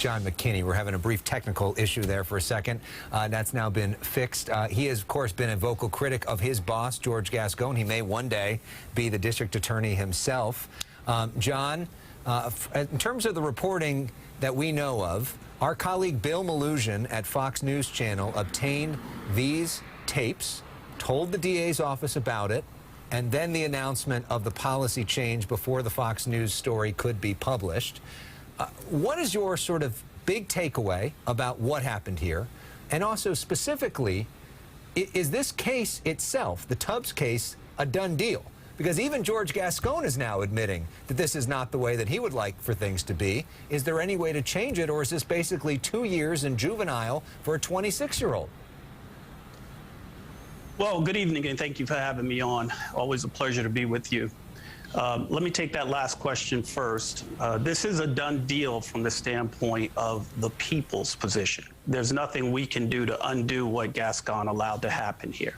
John McKinney. We're having a brief technical issue there for a second. That's now been fixed. He has, of course, been a vocal critic of his boss, George Gascon. He may one day be the district attorney himself. John, in terms of the reporting that we know of, our colleague Bill Maloogian at Fox News Channel obtained these tapes, told the DA's office about it, and then the announcement of the policy change before the Fox News story could be published. What is your sort of big takeaway about what happened here? And also specifically, is this case itself, the Tubbs case, a done deal? Because even George Gascon is now admitting that this is not the way that he would like for things to be. Is there any way to change it, or is this basically 2 years in juvenile for a 26-year-old? Well, good evening, and thank you for having me on. Always a pleasure to be with you. Let me take that last question first. This is a done deal from the standpoint of the people's position. There's nothing we can do to undo what Gascon allowed to happen here.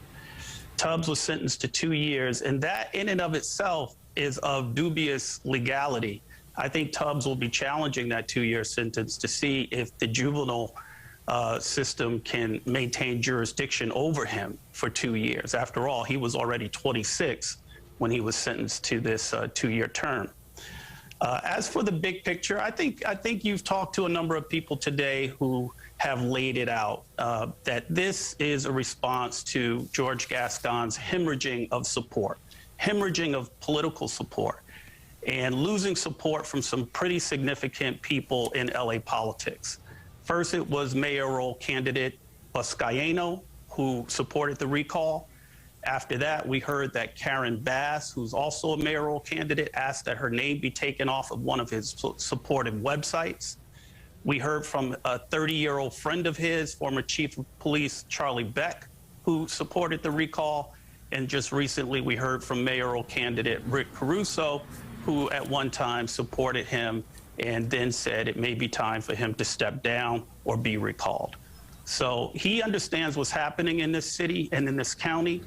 Tubbs was sentenced to 2 years, and that in and of itself is of dubious legality. I think Tubbs will be challenging that 2-year sentence to see if the juvenile system can maintain jurisdiction over him for 2 years. After all, he was already 26 when he was sentenced to this 2-year term. As for the big picture, I think you've talked to a number of people today who have laid it out, that this is a response to George Gascon's hemorrhaging of support, hemorrhaging of political support, and losing support from some pretty significant people in LA politics. First, it was mayoral candidate Buscaino, who supported the recall. After that, we heard that Karen Bass, who's also a mayoral candidate, asked that her name be taken off of one of his supported websites. We heard from a 30-year-old friend of his, former chief of police Charlie Beck, who supported the recall. And just recently, we heard from mayoral candidate Rick Caruso, who at one time supported him and then said it may be time for him to step down or be recalled. So he understands what's happening in this city and in this county.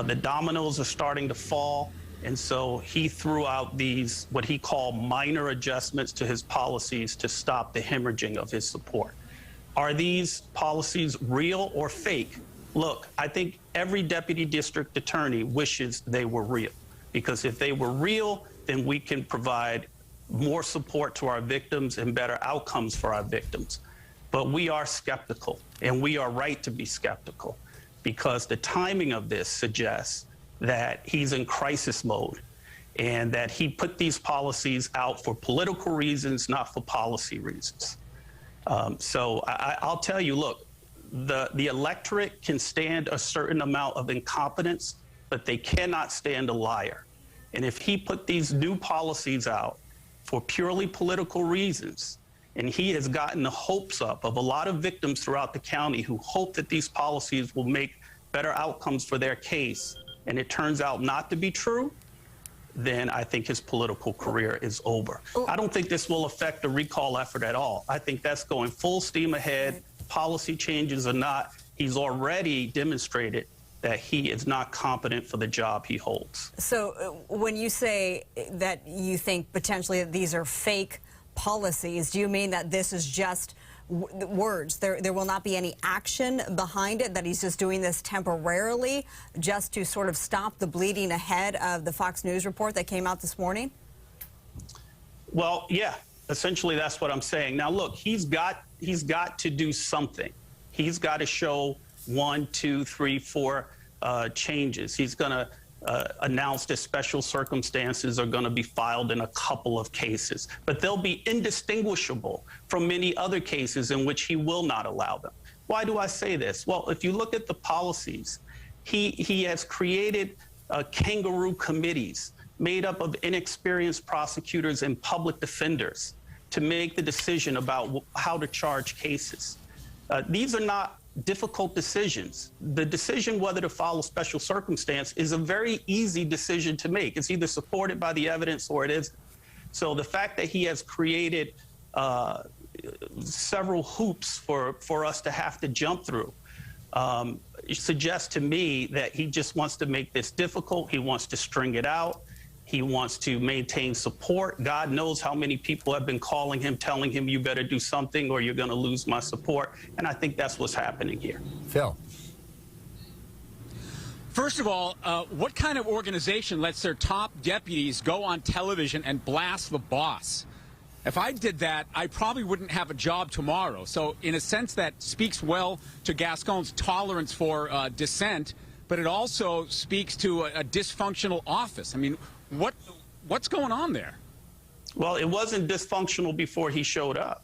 The dominoes are starting to fall, and so he threw out these, what he called minor adjustments to his policies to stop the hemorrhaging of his support. Are these policies real or fake? Look, I think every deputy district attorney wishes they were real, because if they were real, then we can provide more support to our victims and better outcomes for our victims. But we are skeptical, and we are right to be skeptical, because the timing of this suggests that he's in crisis mode and that he put these policies out for political reasons, not for policy reasons. So I'll tell you, look, the electorate can stand a certain amount of incompetence, but they cannot stand a liar. And if he put these new policies out for purely political reasons, and he has gotten the hopes up of a lot of victims throughout the county who hope that these policies will make better outcomes for their case, and it turns out not to be true, then I think his political career is over. I don't think this will affect the recall effort at all. I think that's going full steam ahead. Policy changes or not, he's already demonstrated that he is not competent for the job he holds. So when you say that you think potentially that these are fake policies, do you mean that this is just words? There will not be any action behind it, that he's just doing this temporarily just to sort of stop the bleeding ahead of the Fox News report that came out this morning? Well, yeah, essentially that's what I'm saying. Now, look, he's got to do something. He's got to show 1, 2, 3, 4 changes. He's going to announced that special circumstances are going to be filed in a couple of cases, but they'll be indistinguishable from many other cases in which he will not allow them. Why do I say this? Well, if you look at the policies, he has created kangaroo committees made up of inexperienced prosecutors and public defenders to make the decision about how to charge cases. These are not difficult decisions. The decision whether to file a special circumstance is a very easy decision to make. It's either supported by the evidence or it isn't. So the fact that he has created several hoops for us to have to jump through suggests to me that he just wants to make this difficult. He wants to string it out. He wants to maintain support. God knows how many people have been calling him, telling him, you better do something or you're going to lose my support. And I think that's what's happening here. Phil. First of all, what kind of organization lets their top deputies go on television and blast the boss? If I did that, I probably wouldn't have a job tomorrow. So in a sense, that speaks well to Gascon's tolerance for dissent, but it also speaks to a dysfunctional office. I mean, what's going on there? Well, it wasn't dysfunctional before he showed up.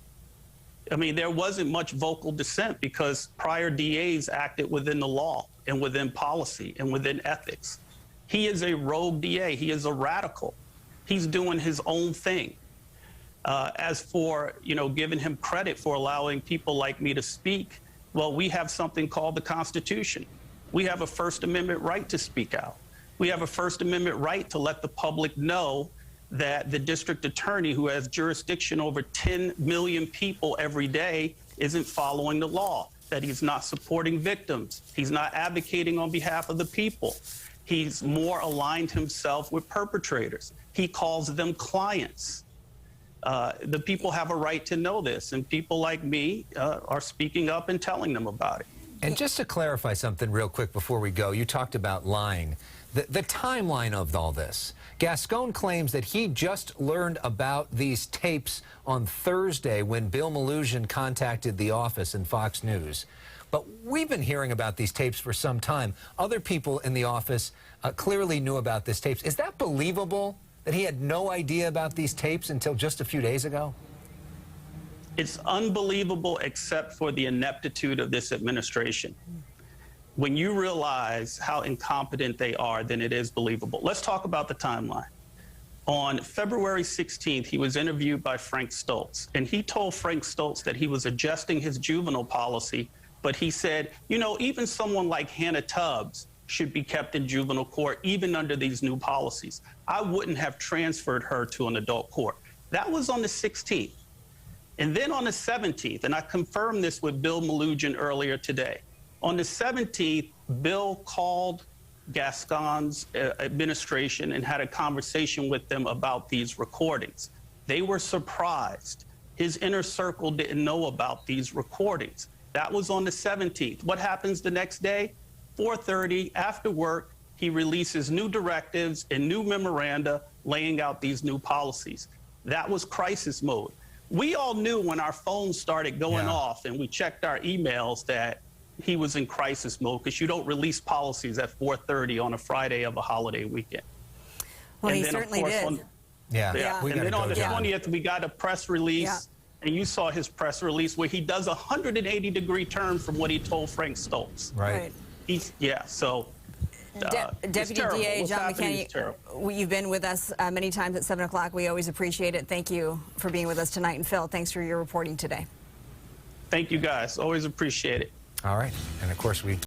I mean, there wasn't much vocal dissent because prior DAs acted within the law and within policy and within ethics. He is a rogue DA. He is a radical. He's doing his own thing. As for, giving him credit for allowing people like me to speak, well, we have something called the Constitution. We have a First Amendment right to speak out. We have a First Amendment right to let the public know that the district attorney, who has jurisdiction over 10 million people every day, isn't following the law, that he's not supporting victims. He's not advocating on behalf of the people. He's more aligned himself with perpetrators. He calls them clients. The people have a right to know this, and people like me are speaking up and telling them about it. And just to clarify something real quick before we go, you talked about lying. The timeline of all this. Gascon claims that he just learned about these tapes on Thursday when Bill Melugin contacted the office in Fox News. But we've been hearing about these tapes for some time. Other people in the office clearly knew about these tapes. Is that believable that he had no idea about these tapes until just a few days ago? It's unbelievable except for the ineptitude of this administration. When you realize how incompetent they are, then it is believable. Let's talk about the timeline. On February 16th, he was interviewed by Frank Stoltz, and he told Frank Stoltz that he was adjusting his juvenile policy, but he said, even someone like Hannah Tubbs should be kept in juvenile court, even under these new policies. I wouldn't have transferred her to an adult court. That was on the 16th. And then on the 17th, and I confirmed this with Bill Melugin earlier today, on the 17th, Bill called Gascon's administration and had a conversation with them about these recordings. They were surprised. His inner circle didn't know about these recordings. That was on the 17th. What happens the next day? 4:30, after work, he releases new directives and new memoranda laying out these new policies. That was crisis mode. We all knew when our phones started going off and we checked our emails that he was in crisis mode, because you don't release policies at 4:30 on a Friday of a holiday weekend. Well, and he then, certainly of course, did. And then on the 20th, we got a press release, and you saw his press release where he does a 180-degree turn from what he told Frank Stoltz. Right. So Deputy DA John McKinney, you've been with us many times at 7 o'clock. We always appreciate it. Thank you for being with us tonight. And Phil, thanks for your reporting today. Thank you, guys. Always appreciate it. All right. And of course, we